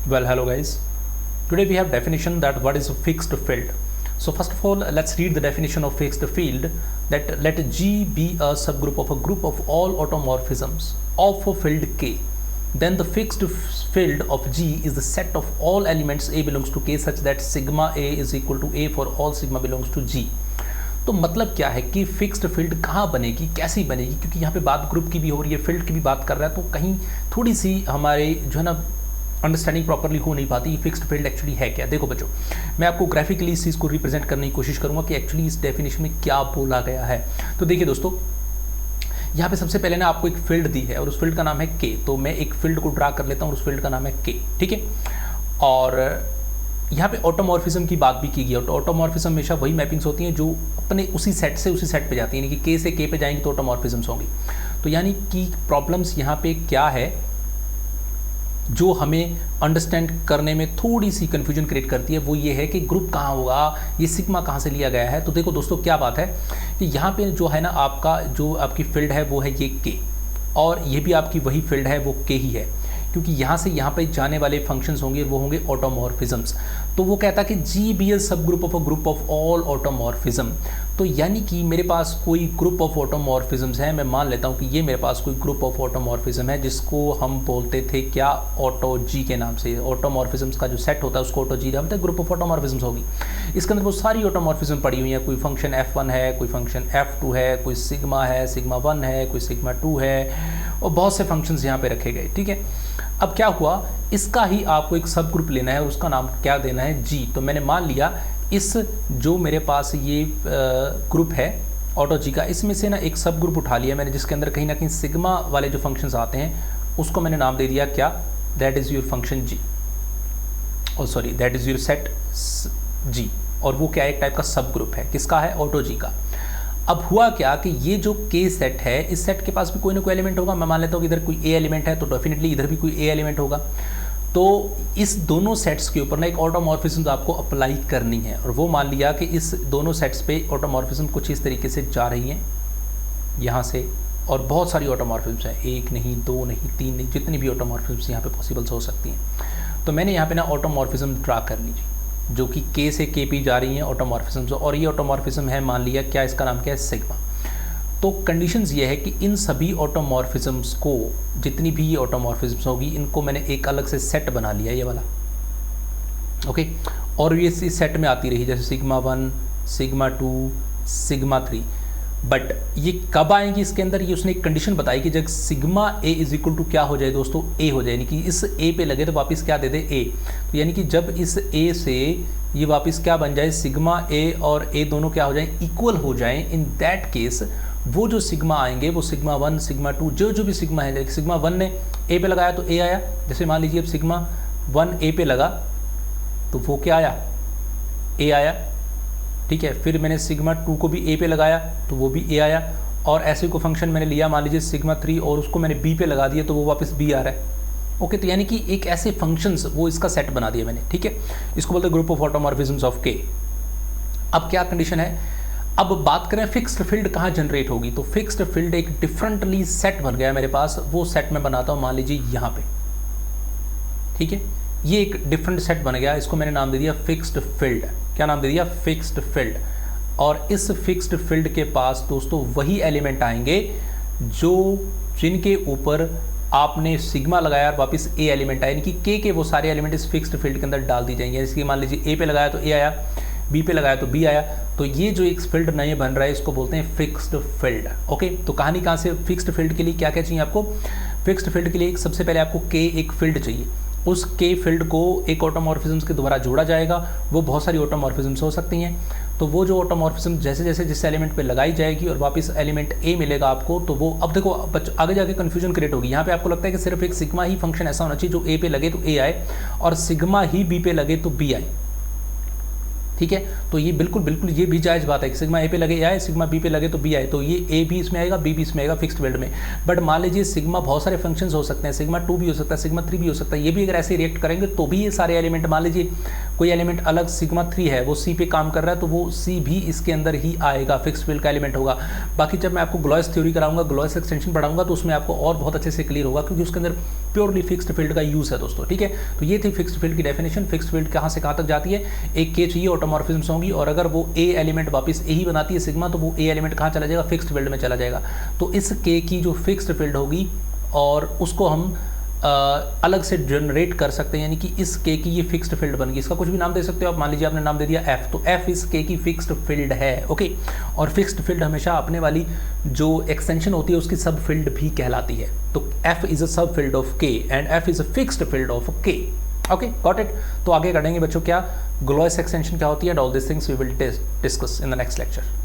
Well, hello guys. Today we have definition that what is a fixed field. So first of all, let's read the definition of fixed field. That let G be a subgroup of a group of all automorphisms of a field K. Then the fixed field of G is the set of all elements A belongs to K such that sigma A is equal to A for all sigma belongs to G. तो मतलब क्या है कि fixed field कहाँ बनेगी, कैसी बनेगी, क्योंकि यहाँ पे बात ग्रुप की भी हो रही है, फील्ड की भी बात कर रहा है, तो कहीं थोड़ी सी हमारे जो है ना अंडरस्टैंडिंग प्रॉपरली हो नहीं पाती फिक्स्ड फील्ड एक्चुअली है क्या। देखो बच्चों, मैं आपको ग्राफिकली इस चीज़ को रिप्रेजेंट करने की कोशिश करूँगा कि एक्चुअली इस डेफिनेशन में क्या बोला गया है। तो देखिए दोस्तों, यहाँ पे सबसे पहले ना आपको एक फील्ड दी है और उस फील्ड का नाम है के। तो मैं एक फील्ड को ड्रा कर लेता हूँ और उस फील्ड का नाम है के, ठीक है। और यहाँ पे ऑटोमॉर्फिज्म की बात भी की गई है। ऑटोमॉर्फिज्म हमेशा वही मैपिंग्स होती हैं जो अपने उसी सेट से उसी सेट पे जाती हैं, यानी कि के से के पे जाएंगी तो ऑटोमॉर्फिज्म्स होंगी। तो यानी कि प्रॉब्लम्स यहाँ पे क्या है जो हमें अंडरस्टैंड करने में थोड़ी सी कन्फ्यूजन क्रिएट करती है, वो ये है कि ग्रुप कहाँ होगा, ये सिग्मा कहाँ से लिया गया है। तो देखो दोस्तों, क्या बात है कि यहाँ पे जो है ना आपका जो आपकी फील्ड है वो है ये के, और ये भी आपकी वही फील्ड है वो के ही है, क्योंकि यहाँ से यहाँ पे जाने वाले फंक्शंस होंगे वो होंगे ऑटोमॉर्फिज्म्स। तो वो कहता है कि जी बी एस सब group of a group of all automorphism. तो यानी कि मेरे पास कोई ग्रुप ऑफ ऑटोमॉर्फिज्म्स है, मैं मान लेता हूँ कि ये मेरे पास कोई ग्रुप ऑफ ऑटोमॉर्फिज्म है जिसको हम बोलते थे क्या, ऑटो जी के नाम से। ऑटोमॉर्फिज्म्स का जो सेट होता है उसको ऑटो जी नाम से ग्रुप ऑफ ऑटोमॉर्फिज्म्स होगी। इसके अंदर वो सारी ऑटोमॉर्फिज्म पड़ी हुई हैं, कोई फंक्शन F1 है, कोई फंक्शन F2 है, कोई सिग्मा है, सिग्मा 1 है, कोई सिग्मा 2 है, और बहुत से फंक्शंस यहाँ पे रखे गए, ठीक है। अब क्या हुआ, इसका ही आपको एक सब ग्रुप लेना है और उसका नाम क्या देना है, जी। तो मैंने मान लिया इस जो मेरे पास ये ग्रुप है ऑटो जी का, इसमें से ना एक सब ग्रुप उठा लिया मैंने जिसके अंदर कहीं ना कहीं सिग्मा वाले जो फंक्शंस आते हैं उसको मैंने नाम दे दिया क्या, that is your function G, और sorry that is your set G. और वो क्या एक टाइप का सब ग्रुप है, किसका है, ऑटो जी का। अब हुआ क्या कि ये जो के सेट है, इस सेट के पास भी कोई ना कोई एलिमेंट होगा। मैं मान लेता हूँ कि इधर कोई ए एलिमेंट है तो डेफिनेटली इधर भी कोई ए एलिमेंट होगा। तो इस दोनों सेट्स के ऊपर ना एक ऑटोमॉर्फिज्म आपको अप्लाई करनी है, और वो मान लिया कि इस दोनों सेट्स पे ऑटोमॉर्फिज्म कुछ इस तरीके से जा रही हैं यहाँ से, और बहुत सारी ऑटोमॉर्फिज्म हैं, एक नहीं, दो नहीं, तीन नहीं, जितनी भी ऑटोमॉर्फिज्म यहाँ पे पॉसिबल्स हो सकती हैं। तो मैंने यहाँ पे ना ऑटोमॉर्फिज्म ड्रा कर लीजिए जो कि के से के पी जा रही हैं ऑटोमॉर्फिज्म, और ये ऑटोमॉर्फिज्म है मान लिया क्या, इसका नाम क्या है, सिग्मा। तो कंडीशंस ये है कि इन सभी ऑटोमॉर्फिज्म्स को, जितनी भी ये ऑटोमॉर्फिज्म्स होगी, इनको मैंने एक अलग से सेट बना लिया ये वाला, ओके। और ये इस सेट में आती रही जैसे सिग्मा 1, सिग्मा 2, सिग्मा 3। बट ये कब आएंगी इसके अंदर, ये उसने एक कंडीशन बताई कि जब sigma A is equal to क्या हो जाए दोस्तों, ए हो जाए, यानी कि इस ए पे लगे तो वापस क्या दे दे, ए। तो यानी कि जब इस ए से ये वापस क्या बन जाए, सिग्मा ए और ए दोनों क्या हो जाए, इक्वल हो जाए, इन दैट केस वो जो सिग्मा आएंगे वो सिग्मा 1, सिग्मा 2, जो भी सिग्मा है, सिग्मा 1 ने ए पे लगाया तो ए आया। जैसे मान लीजिए अब सिग्मा 1 ए पे लगा तो वो क्या आया, ए आया, ठीक है। फिर मैंने सिग्मा 2 को भी ए पे लगाया तो वो भी ए आया, और ऐसे को फंक्शन मैंने लिया मान लीजिए सिग्मा 3 और उसको मैंने बी पे लगा दिया तो वो वापस बी आ रहा है, ओके। तो यानी कि एक ऐसे फंक्शंस वो इसका सेट बना दिया मैंने, ठीक है। इसको बोलते हैं ग्रुप ऑफ ऑटोमॉर्फिज्म्स ऑफ के। अब क्या कंडीशन है, अब बात करें फिक्स्ड फील्ड कहाँ जनरेट होगी। तो फिक्स्ड फील्ड एक डिफरेंटली सेट बन गया मेरे पास, वो सेट मैं बनाता हूँ मान लीजिए यहाँ पे, ठीक है। ये एक डिफरेंट सेट बन गया, इसको मैंने नाम दे दिया फिक्स्ड फील्ड। क्या नाम दे दिया, फिक्स्ड फील्ड। और इस फिक्स्ड फील्ड के पास दोस्तों वही एलिमेंट आएंगे जो जिनके ऊपर आपने सिग्मा लगाया और वापस ए एलिमेंट आया, यानी कि के वो सारे एलिमेंट इस फिक्स्ड फील्ड के अंदर डाल दी जाएंगे। जैसे कि मान लीजिए ए पे लगाया तो ए आया, बी पे लगाया तो बी आया। तो ये जो एक फील्ड नए बन रहा है इसको बोलते हैं फिक्स्ड फील्ड, ओके। तो कहानी कहाँ से, फिक्स्ड फील्ड के लिए क्या क्या चाहिए आपको, फिक्स्ड फील्ड के लिए सबसे पहले आपको के एक फील्ड चाहिए, उस के फील्ड को एक ऑटोमॉर्फिज्म्स के द्वारा जोड़ा जाएगा। वो बहुत सारी ऑटोमॉर्फिज्म्स हो सकती हैं, तो वो जो ऑटोमॉर्फिज्म जैसे जैसे जिस एलिमेंट पे लगाई जाएगी और वापस एलिमेंट ए मिलेगा आपको, तो वो अब देखो आगे जाके कन्फ्यूजन क्रिएट होगी। यहाँ पे आपको लगता है कि सिर्फ एक सिग्मा ही फंक्शन ऐसा होना चाहिए जो ए पे लगे तो ए आए और सिग्मा ही बी पे लगे तो बी आए, ठीक है। तो ये बिल्कुल ये भी जायज़ बात है कि सिग्मा ए पे लगे ए आए, सिग्मा बी पे लगे तो बी आए, तो ये ए भी इसमें आएगा, बी भी इसमें आएगा फिक्स्ड फील्ड में। बट मान लीजिए सिग्मा बहुत सारे फंक्शंस हो सकते हैं, सिग्मा 2 भी हो सकता है, सिग्मा 3 भी हो सकता है, ये भी अगर ऐसे रिएक्ट करेंगे तो भी ये सारे एलिमेंट मान लीजिए कोई एलिमेंट अलग सिग्मा 3 है, वो सी पे काम कर रहा है, तो वो सी भी इसके अंदर ही आएगा, फिक्स फील्ड का एलिमेंट होगा। बाकी जब मैं आपको ग्लॉस थ्योरी कराऊंगा, ग्लॉस एक्सटेंशन पढ़ाऊंगा, तो उसमें आपको और बहुत अच्छे से क्लियर होगा, क्योंकि उसके अंदर प्योरली फिक्स्ड फील्ड का यूज़ है दोस्तों, ठीक है। तो ये थी फिक्स्ड फील्ड की डेफिनेशन। फिक्स्ड फील्ड कहाँ से कहाँ तक जाती है, एक के चाहिए, ऑटोमॉर्फिज्म्स होंगी, और अगर वो ए एलिमेंट वापस ए ही बनाती है सिग्मा, तो वो ए एलिमेंट कहाँ चला जाएगा, फिक्स्ड फील्ड में चला जाएगा। तो इस के की जो फिक्स्ड फील्ड होगी और उसको हम अलग से जनरेट कर सकते हैं, यानी कि इस के की ये फिक्स्ड फील्ड बन गई। इसका कुछ भी नाम दे सकते हो आप, मान लीजिए आपने नाम दे दिया एफ, तो एफ इस के की फिक्स्ड फील्ड है, ओके। और फिक्स्ड फील्ड हमेशा अपने वाली जो एक्सटेंशन होती है उसकी सब फील्ड भी कहलाती है। तो एफ इज अ सब फील्ड ऑफ के and F is a fixed field of के, ओके, गॉट इट। तो आगे करेंगे बच्चों क्या ग्लॉस एक्सटेंशन क्या होती है, and all this things we will discuss in the next lecture.